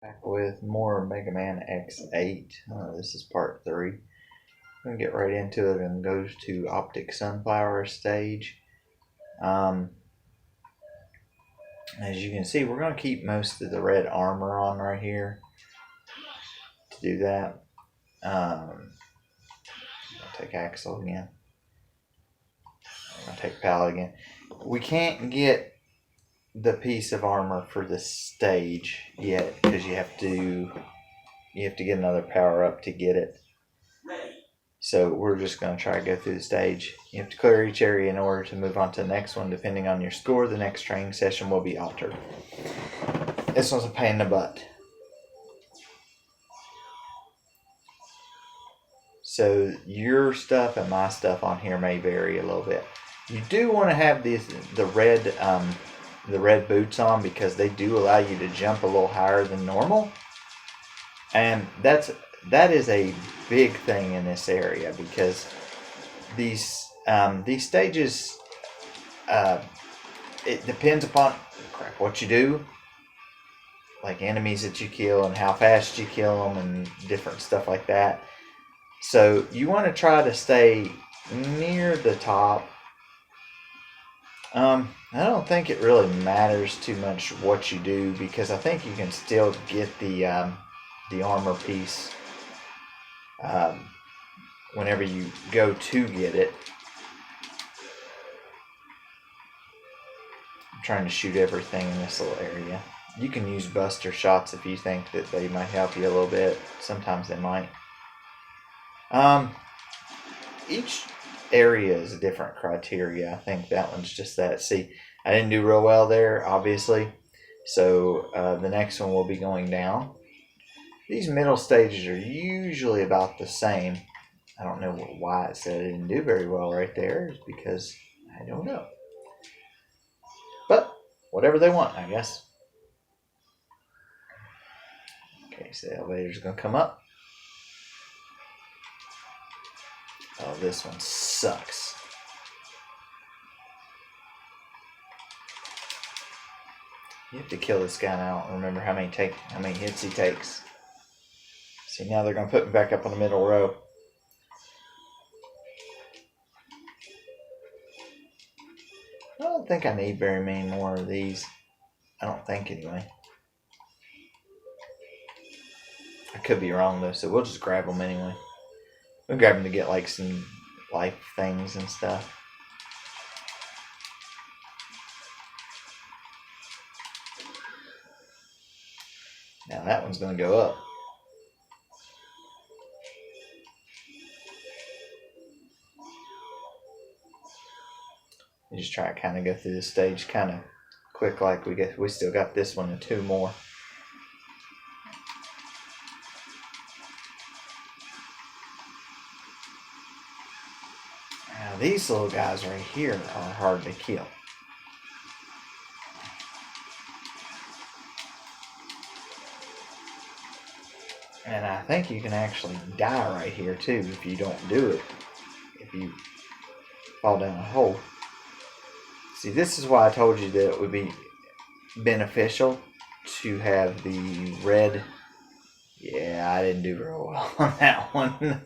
Back with more Mega Man X8. This is part 3. I'm going to get right into it and goes to Optic Sunflower stage. As you can see, we're going to keep most of the red armor on right here. To do that, I'll take Axel again. I'm going to take Pal again. We can't get the piece of armor for this stage yet because you have to get another power up to get it. So we're just going to try to go through the stage. You have to clear each area in order to move on to the next one. Depending on your score, the next training session will be altered. This one's a pain in the butt. So your stuff and my stuff on here may vary a little bit. You do want to have the red boots on because they do allow you to jump a little higher than normal, and that is a big thing in this area because these stages, it depends upon what you do, like enemies that you kill and how fast you kill them and different stuff like that. So you want to try to stay near the top. I don't think it really matters too much what you do because I think you can still get the armor piece whenever you go to get it. I'm trying to shoot everything in this little area. You can use buster shots if you think that they might help you a little bit. Sometimes they might. Each area is a different criteria. I think that one's just that. See, I didn't do real well there, obviously. So the next one will be going down. These middle stages are usually about the same. I don't know why it said I didn't do very well right there. It's because I don't know. But whatever they want, I guess. Okay, so the elevator's going to come up. Oh, this one sucks. You have to kill this guy, and I don't remember how many hits he takes. See, now they're going to put me back up on the middle row. I don't think I need very many more of these. I don't think, anyway. I could be wrong, though, so we'll just grab them anyway. We'll grab them to get, like, some life things and stuff. Now that one's going to go up. You just try to kind of go through the stage kind of quick, like we still got this one and two more. Now these little guys right here are hard to kill. And I think you can actually die right here too if you don't do it. If you fall down a hole. See, this is why I told you that it would be beneficial to have the red. Yeah, I didn't do very well on that one.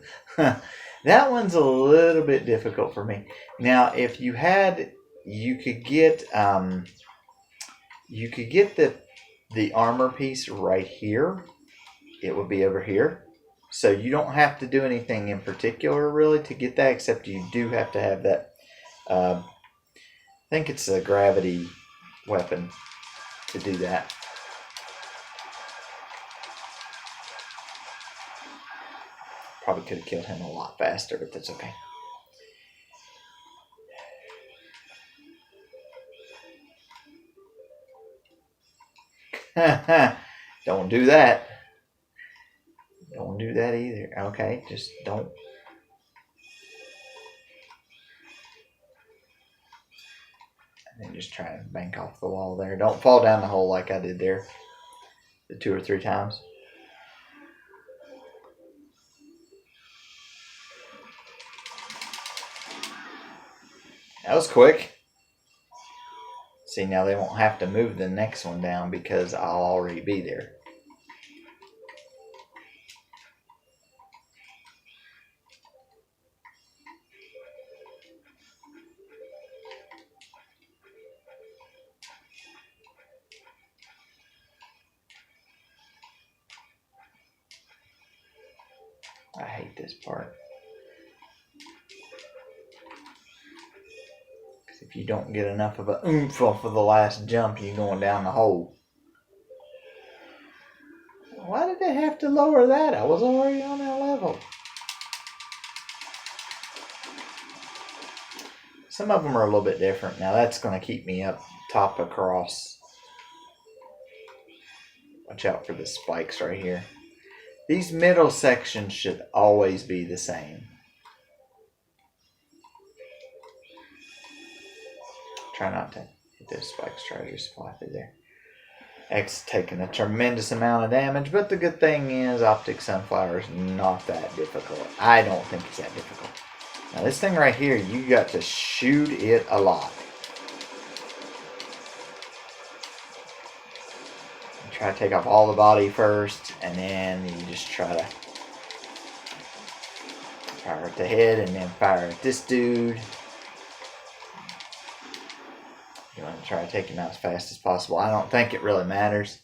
That one's a little bit difficult for me. Now, if you had, you could get the armor piece right here. It would be over here. So you don't have to do anything in particular really to get that, except you do have to have that. I think it's a gravity weapon to do that. Probably could have killed him a lot faster, but that's okay. Don't do that. Don't do that either. Okay, just don't. And then just try and bank off the wall there. Don't fall down the hole like I did there. The 2 or 3 times. That was quick. See, now they won't have to move the next one down because I'll already be there. I hate this part. Because if you don't get enough of a oomph off of the last jump, you're going down the hole. Why did they have to lower that? I was already on that level. Some of them are a little bit different. Now that's going to keep me up top across. Watch out for the spikes right here. These middle sections should always be the same. Try not to hit those spikes. Try to just fly through there. X taking a tremendous amount of damage, but the good thing is Optic Sunflower is not that difficult. I don't think it's that difficult. Now this thing right here, you got to shoot it a lot. You try to take off all the body first, and then you just try to fire at the head, and then fire at this dude. You want to try to take him out as fast as possible. I don't think it really matters.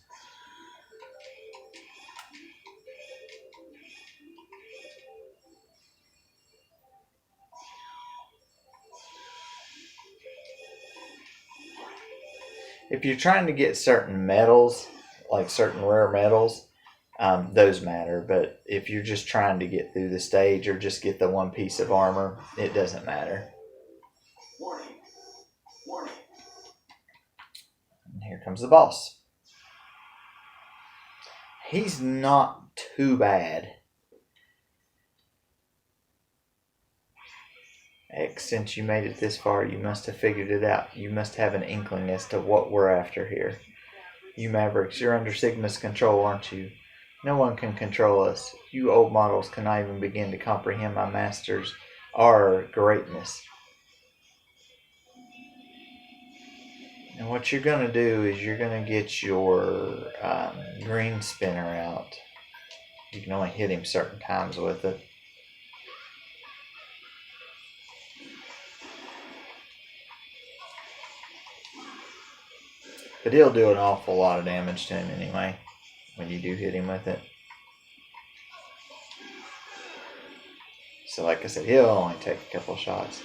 If you're trying to get certain metals, like certain rare metals, those matter. But if you're just trying to get through the stage or just get the one piece of armor, it doesn't matter. And here comes the boss. He's not too bad. X, since you made it this far, you must have figured it out. You must have an inkling as to what we're after here. You Mavericks, you're under Sigma's control, aren't you? No one can control us. You old models cannot even begin to comprehend my masters' our greatness. And what you're going to do is you're going to get your green spinner out. You can only hit him certain times with it. But he'll do an awful lot of damage to him anyway, when you do hit him with it. So like I said, he'll only take a couple shots.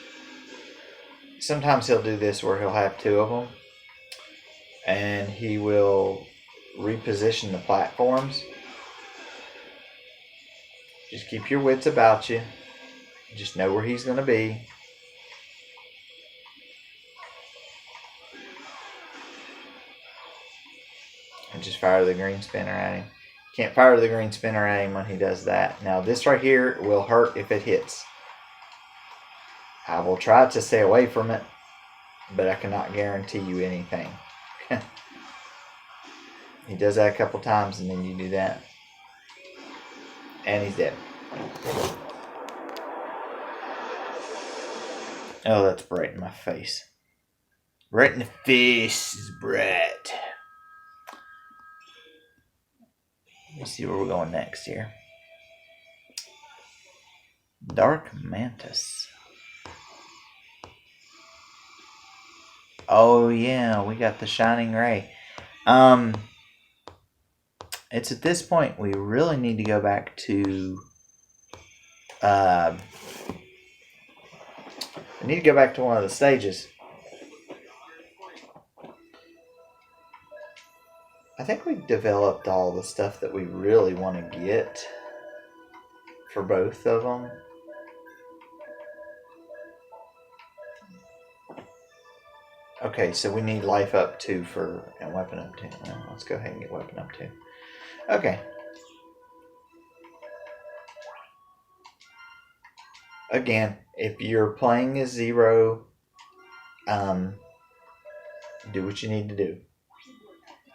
Sometimes he'll do this where he'll have two of them. And he will reposition the platforms. Just keep your wits about you. Just know where he's going to be. And just fire the green spinner at him. Can't fire the green spinner at him when he does that. Now this right here will hurt if it hits. I will try to stay away from it, but I cannot guarantee you anything. He does that a couple times and then you do that. And he's dead. Oh, that's bright in my face. Right in the face is bright. Let's see where we're going next here. Dark Mantis. Oh yeah, we got the Shining Ray. It's at this point we really need to go back to I need to go back to one of the stages. I think we developed all the stuff that we really want to get for both of them. Okay, so we need life up 2 for and weapon up 2. Well, let's go ahead and get weapon up 2. Okay. Again, if you're playing as Zero, do what you need to do.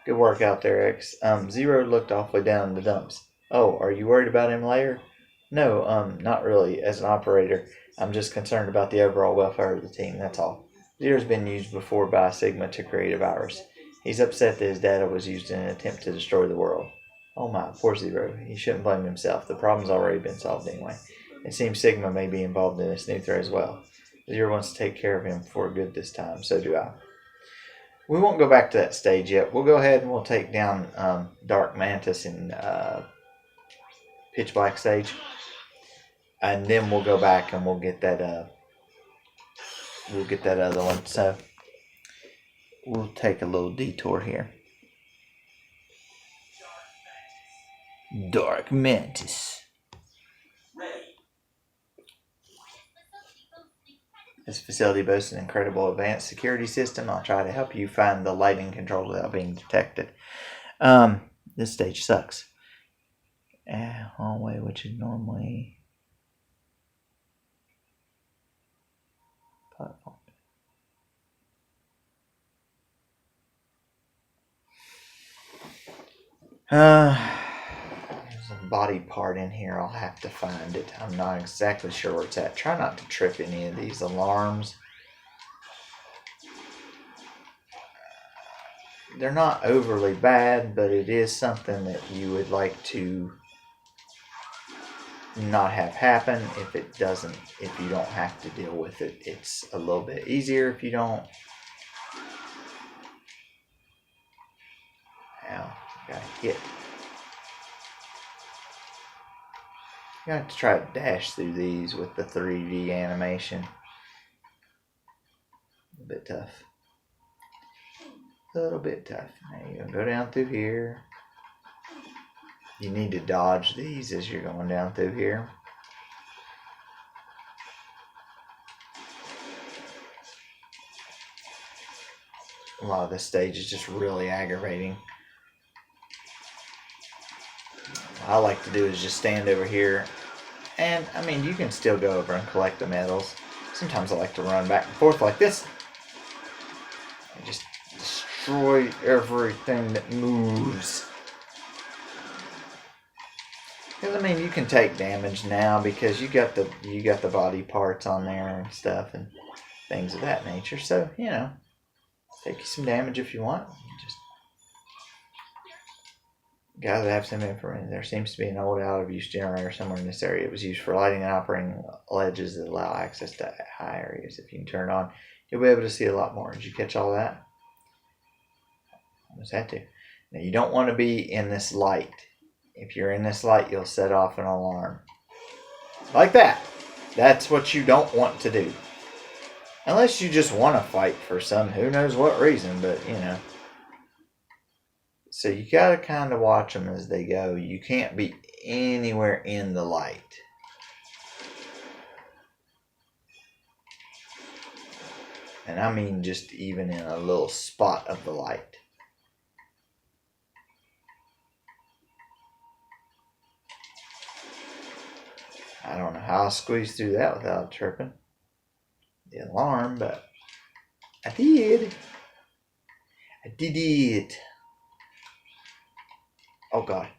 Good work out there, X. Zero looked awfully down in the dumps. Oh, are you worried about him later? No, not really. As an operator, I'm just concerned about the overall welfare of the team, that's all. Zero's been used before by Sigma to create a virus. He's upset that his data was used in an attempt to destroy the world. Oh my, poor Zero. He shouldn't blame himself. The problem's already been solved anyway. It seems Sigma may be involved in this new threat as well. Zero wants to take care of him for good this time, so do I. We won't go back to that stage yet. We'll go ahead and we'll take down Dark Mantis in Pitch Black stage. and then we'll go back and we'll get that other one. So we'll take a little detour here. Dark Mantis. This facility boasts an incredible advanced security system. I'll try to help you find the lighting controls without being detected. This stage sucks. Hallway, which is normally platform. There's a body part in here. I'll have to find it. I'm not exactly sure where it's at. Try not to trip any of these alarms. They're not overly bad, but it is something that you would like to not have happen. If you don't have to deal with it, it's a little bit easier if you don't. Ow, got hit. You have to try to dash through these with the 3D animation. A bit tough. A little bit tough. Now you're gonna go down through here. You need to dodge these as you're going down through here. A lot of this stage is just really aggravating. What I like to do is just stand over here, and I mean, you can still go over and collect the medals. Sometimes I like to run back and forth like this and just destroy everything that moves. Because I mean, you can take damage now because you got the body parts on there and stuff and things of that nature. So you know, take you some damage if you want. Just gotta have some information. There seems to be an old out-of-use generator somewhere in this area. It was used for lighting and operating ledges that allow access to high areas. If you can turn it on, you'll be able to see a lot more. Did you catch all that? Almost had to. Now you don't want to be in this light. If you're in this light, you'll set off an alarm. Like that. That's what you don't want to do. Unless you just want to fight for some who knows what reason, but you know. So you gotta kind of watch them as they go. You can't be anywhere in the light. And I mean just even in a little spot of the light. I don't know how I squeezed through that without tripping the alarm, but I did. I did it. Oh God.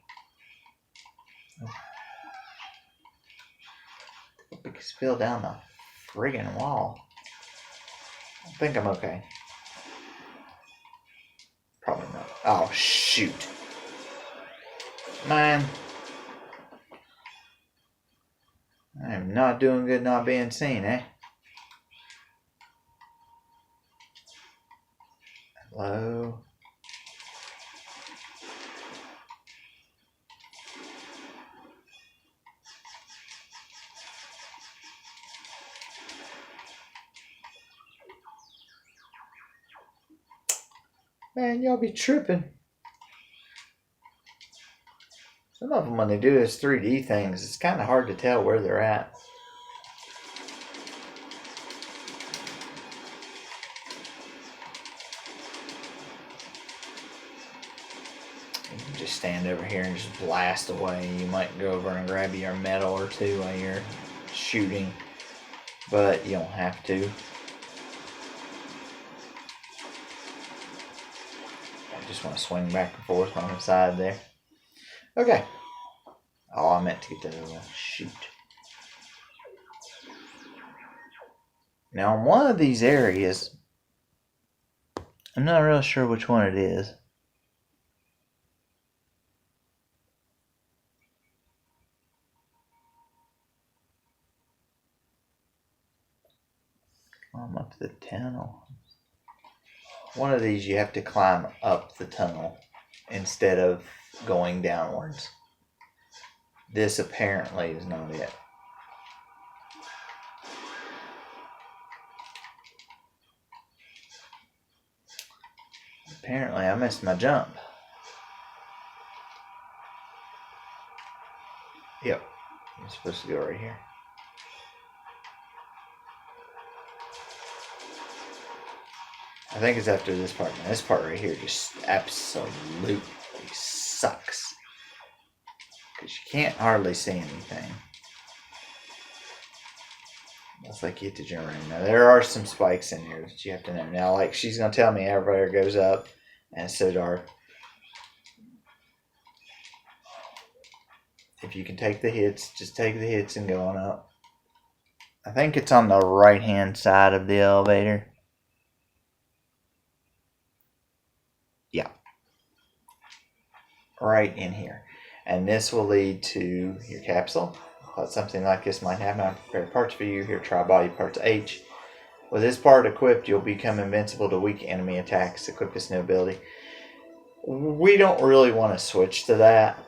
We could spill down the friggin' wall. I think I'm okay. Probably not. Oh shoot. Man. I am not doing good not being seen, eh? Hello? Man, y'all be tripping. Some of them, when they do this 3D things, it's kind of hard to tell where they're at. You can just stand over here and just blast away. You might go over and grab your medal or two while you're shooting, but you don't have to. I just want to swing back and forth on the side there. Okay. Oh, I meant to get that other one. Shoot. Now, in one of these areas, I'm not real sure which one it is. Climb up the tunnel. One of these you have to climb up the tunnel instead of going downwards. This apparently is not it. Apparently I missed my jump. Yep. I'm supposed to go right here. I think it's after this part. This part right here just absolutely sucks. Because you can't hardly see anything. Looks like you hit the generator. Now there are some spikes in here that you have to know. Now like she's going to tell me everybody goes up and it's so dark. If you can take the hits, just take the hits and go on up. I think it's on the right hand side of the elevator. Yeah. Right in here. And this will lead to your capsule. Thought something like this might happen. I prepared parts for you. Here, try body parts H. With this part equipped, you'll become invincible to weak enemy attacks. Equip this new ability. We don't really want to switch to that.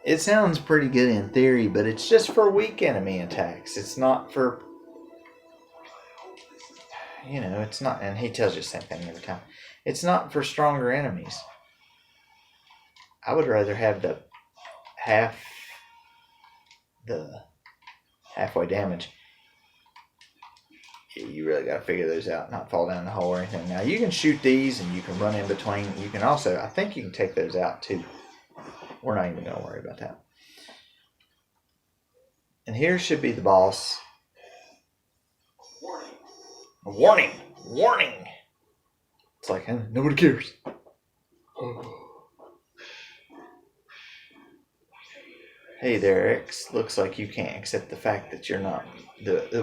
It sounds pretty good in theory, but it's just for weak enemy attacks. It's not for, it's not, and he tells you the same thing every time. It's not for stronger enemies. I would rather have the halfway damage. You really got to figure those out, not fall down the hole or anything. Now you can shoot these and you can run in between. You can also, I think you can take those out too. We're not even going to worry about that. And here should be the boss. Warning! Warning! It's like, nobody cares. Hey there, X. Looks like you can't accept the fact that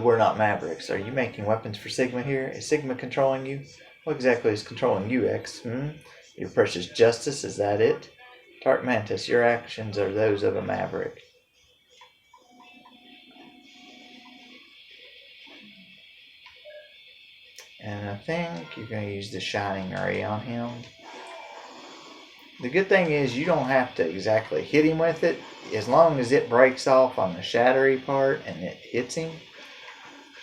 we're not Mavericks. Are you making weapons for Sigma here? Is Sigma controlling you? What exactly is controlling you, X? Your precious justice, is that it? Dark Mantis, your actions are those of a Maverick. And I think you're going to use the Shining Ray on him. The good thing is you don't have to exactly hit him with it. As long as it breaks off on the shattery part and it hits him,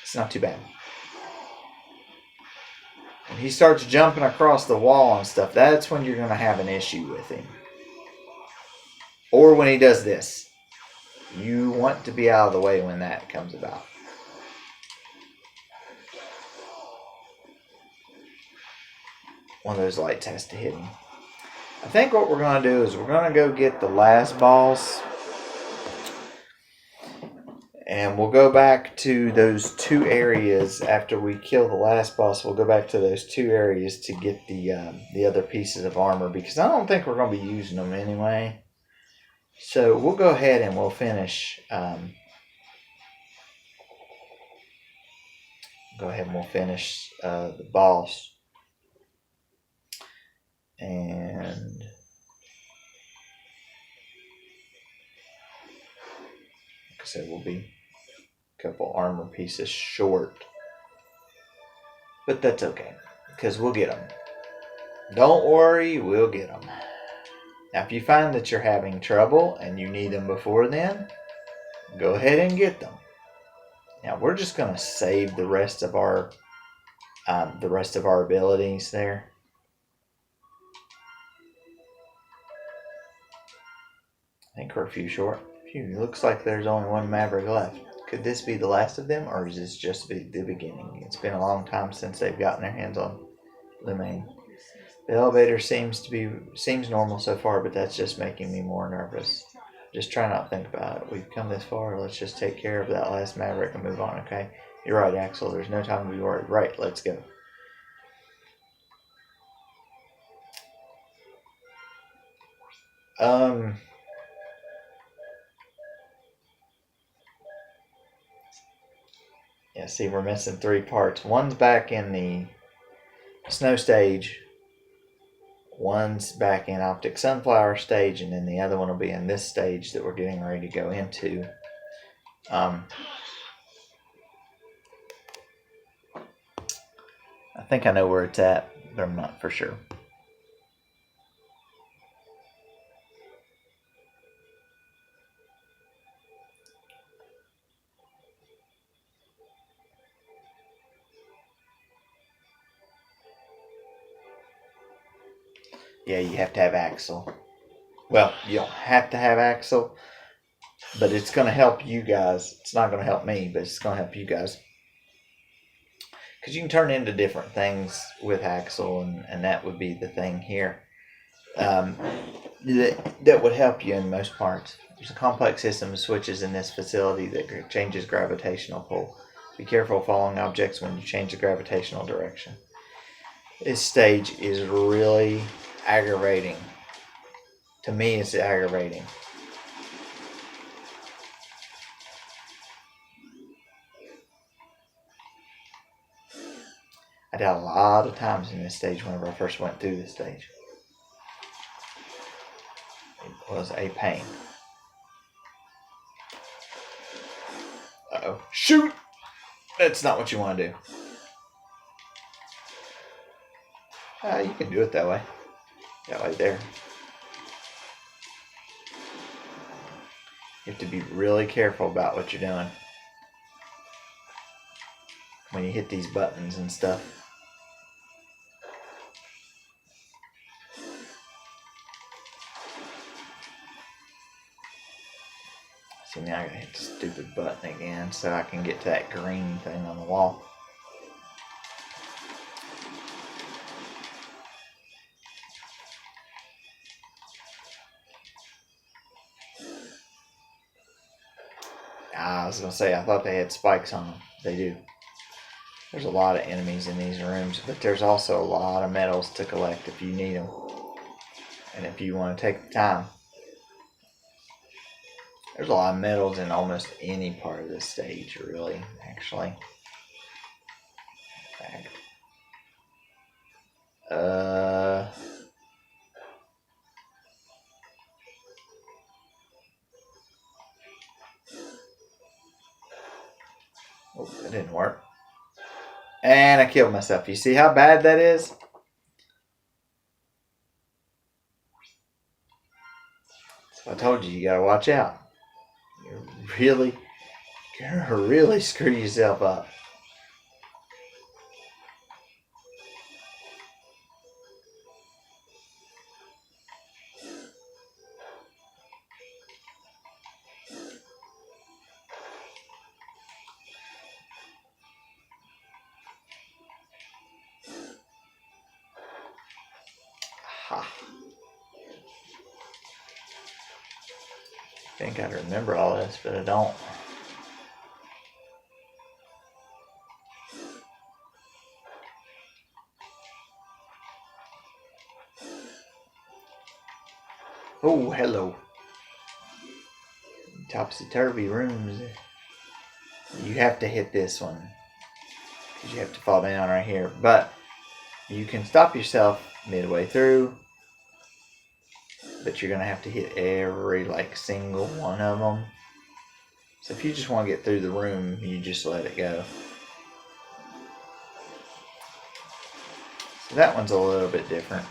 it's not too bad. When he starts jumping across the wall and stuff, that's when you're going to have an issue with him. Or when he does this. You want to be out of the way when that comes about. One of those lights has to hit him. I think what we're going to do is we're going to go get the last boss. And we'll go back to those two areas after we kill the last boss. We'll go back to those two areas to get the other pieces of armor. Because I don't think we're going to be using them anyway. So we'll go ahead and we'll finish. The boss. And like I said, we'll be a couple armor pieces short. But that's okay, because we'll get them. Don't worry, we'll get them. Now, if you find that you're having trouble and you need them before then, go ahead and get them. Now, we're just going to save the rest of our abilities there. I think we're a few short. Phew, looks like there's only one Maverick left. Could this be the last of them, or is this just the beginning? It's been a long time since they've gotten their hands on Lumine. The elevator seems normal so far, but that's just making me more nervous. Just try not to think about it. We've come this far. Let's just take care of that last Maverick and move on, okay? You're right, Axel. There's no time to be worried. Right, let's go. Yeah, see, we're missing 3 parts. One's back in the snow stage. One's back in Optic Sunflower stage, and then the other one will be in this stage that we're getting ready to go into. I think I know where it's at, but I'm not for sure. Yeah, you have to have Axle. Well, you don't have to have Axle, but it's going to help you guys. It's not going to help me, but it's going to help you guys. Because you can turn into different things with Axle, and that would be the thing here. That would help you in most parts. There's a complex system of switches in this facility that changes gravitational pull. Be careful following objects when you change the gravitational direction. This stage is really aggravating. To me, it's aggravating. I died a lot of times in this stage whenever I first went through this stage. It was a pain. Uh-oh. Shoot! That's not what you want to do. You can do it that way. That way there. You have to be really careful about what you're doing when you hit these buttons and stuff. See, now I gotta hit the stupid button again so I can get to that green thing on the wall. I was gonna say, I thought they had spikes on them. They do. There's a lot of enemies in these rooms, but there's also a lot of medals to collect if you need them. And if you want to take the time. There's a lot of medals in almost any part of this stage, really, actually. In fact. Oh, that didn't work. And I killed myself. You see how bad that is? So I told you, you gotta watch out. You're gonna really screw yourself up. Ha. I think I'd remember all this, but I don't. Oh, hello. Topsy-turvy rooms. You have to hit this one. Because you have to fall down right here. But you can stop yourself midway through. But you're going to have to hit every, single one of them. So if you just want to get through the room, you just let it go. So that one's a little bit different.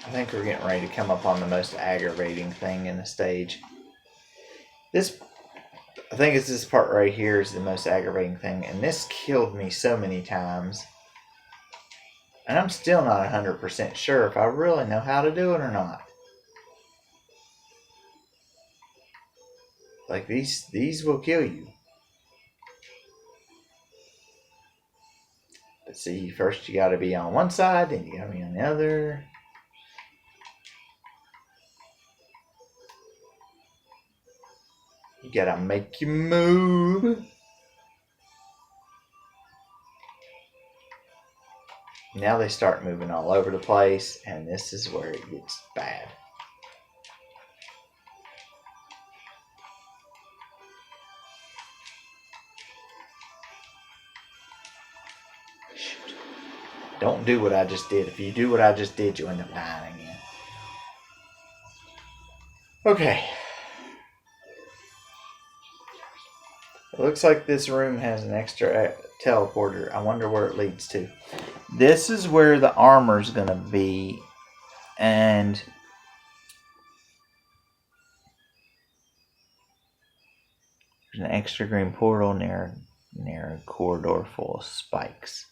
I think we're getting ready to come up on the most aggravating thing in the stage. I think it's this part right here is the most aggravating thing. And this killed me so many times. And I'm still not 100% sure if I really know how to do it or not. Like these will kill you. But see, first you gotta be on one side, then you gotta be on the other. You gotta make you move. Now they start moving all over the place, and this is where it gets bad. Shoot. Don't do what I just did. If you do what I just did, you'll end up dying again. Okay. It looks like this room has an extra teleporter. I wonder where it leads to. This is where the armor's gonna be, and there's an extra green portal near a corridor full of spikes.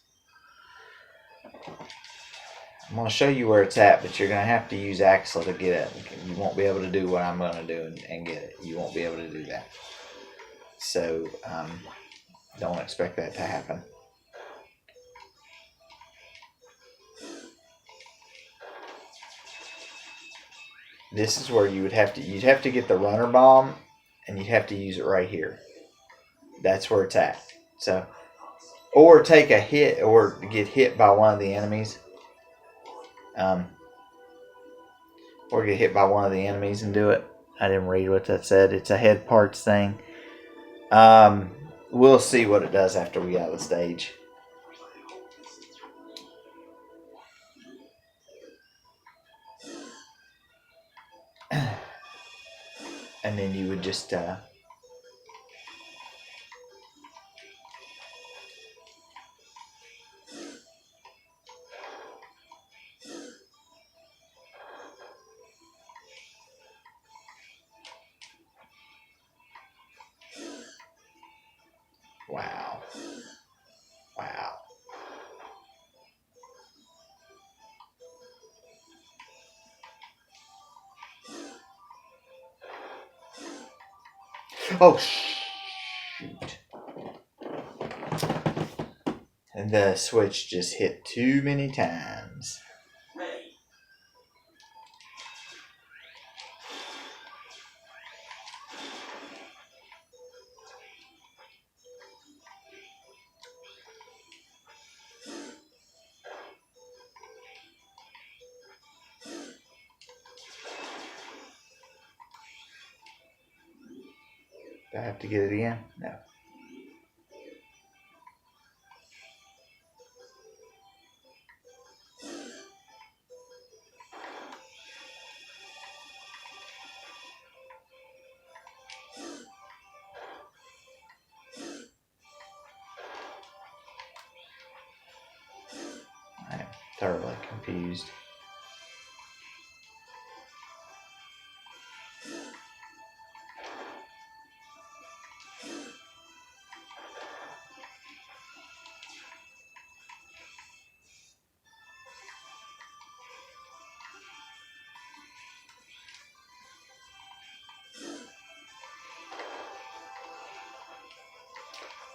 I'm going to show you where it's at, but you're going to have to use Axel to get it. You won't be able to do what I'm going to do and get it. You won't be able to do that. So, don't expect that to happen. This is where you'd have to get the runner bomb, and you'd have to use it right here. That's where it's at. So, or take a hit, or get hit by one of the enemies. Or get hit by one of the enemies and do it. I didn't read what that said. It's a head parts thing. We'll see what it does after we get out of the stage. And then you would just wow. Wow. Oh, shoot. And the switch just hit too many times. Do I have to get it again? No. I'm thoroughly confused.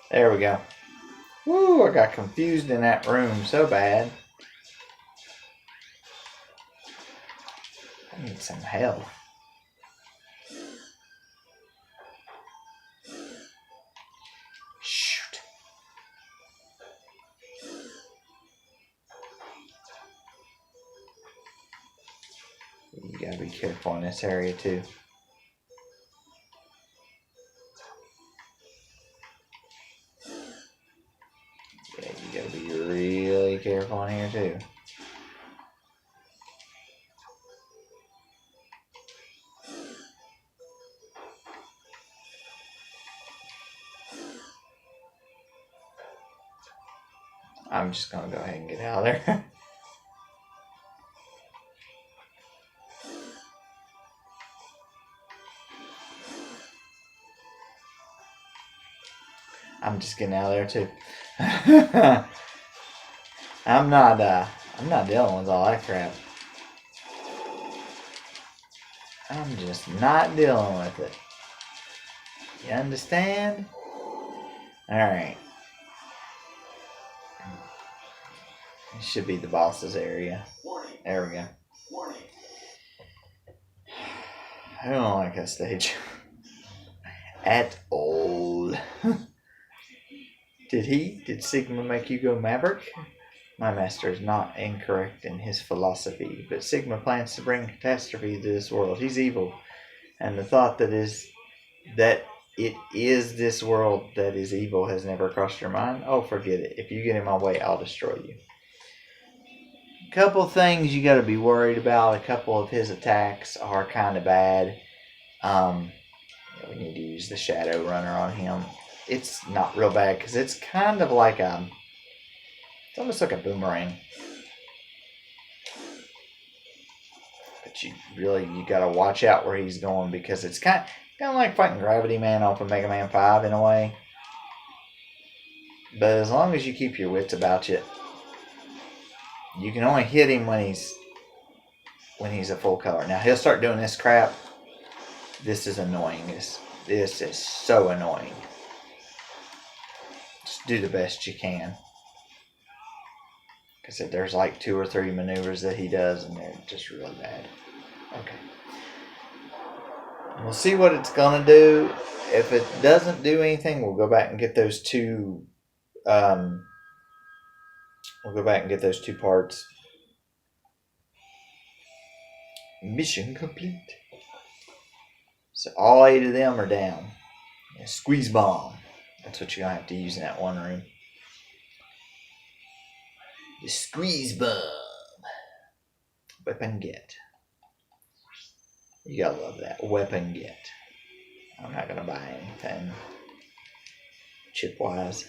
There we go. Woo, I got confused in that room so bad. I need some help. Shoot. You gotta be careful in this area too. Yeah, you gotta be really careful in here too. I'm just gonna go ahead and get out of there. I'm just getting out of there too. I'm not dealing with all that crap. I'm just not dealing with it. You understand? Alright. It should be the boss's area. There we go. I don't like that stage. At all. Did Sigma make you go Maverick? My master is not incorrect in his philosophy, but Sigma plans to bring catastrophe to this world. He's evil, and the thought that it is this world that is evil has never crossed your mind. Oh, forget it. If you get in my way, I'll destroy you. A couple things you got to be worried about. A couple of his attacks are kind of bad. We need to use the Shadow Runner on him. It's not real bad because it's kind of like it's almost like a boomerang. But you gotta watch out where he's going because it's kind of like fighting Gravity Man off of Mega Man 5 in a way. But as long as you keep your wits about you, You can only hit him when he's a full color. Now he'll start doing this crap. This is annoying. This is so annoying. Just do the best you can. Like I said, there's like 2 or 3 maneuvers that he does, and they're just really bad. Okay. We'll see what it's gonna do. If it doesn't do anything, we'll go back and get those two. We'll go back and get those 2 parts. Mission complete. So all 8 of them are down. Yeah, squeeze bomb. That's what you're gonna have to use in that one room. The squeeze bomb. Weapon get. You gotta love that. Weapon get. I'm not gonna buy anything chip wise.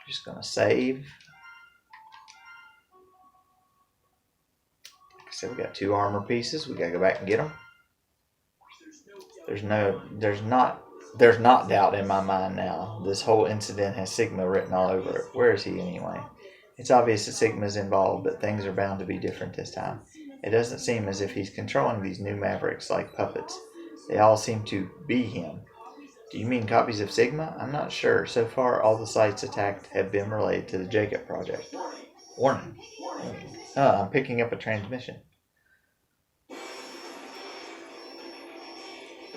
Just gonna save. Like I said, we got 2 armor pieces. We gotta go back and get them. There's not doubt in my mind now. This whole incident has Sigma written all over it. Where is he anyway? It's obvious that Sigma's involved, but things are bound to be different this time. It doesn't seem as if he's controlling these new Mavericks like puppets. They all seem to be him. Do you mean copies of Sigma? I'm not sure. So far, all the sites attacked have been related to the Jacob project. Warning. Oh, I'm picking up a transmission.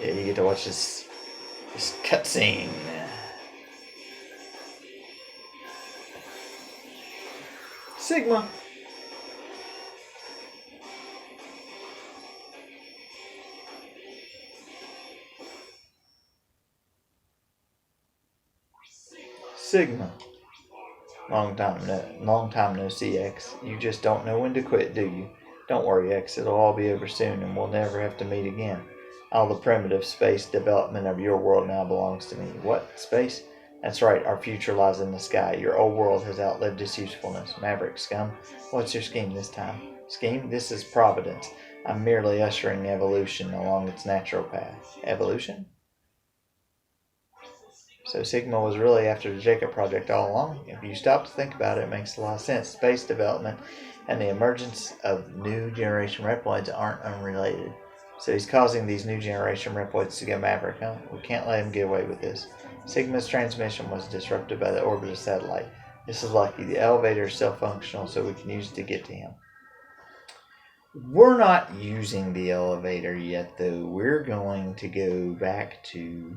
Yeah, you get to watch this cutscene. Sigma. Sigma. Long time no see, X. You just don't know when to quit, do you? Don't worry, X. It'll all be over soon, and we'll never have to meet again. All the primitive space development of your world now belongs to me. What? Space? That's right, our future lies in the sky. Your old world has outlived its usefulness. Maverick scum. What's your scheme this time? Scheme? This is Providence. I'm merely ushering evolution along its natural path. Evolution? So Sigma was really after the Jacob project all along. If you stop to think about it, it makes a lot of sense. Space development and the emergence of new generation Reploids aren't unrelated. So he's causing these new generation Reploids to go Maverick, huh? We can't let him get away with this. Sigma's transmission was disrupted by the orbit of satellite. This is lucky. The elevator is self-functional, so we can use it to get to him. We're not using the elevator yet, though. We're going to go back to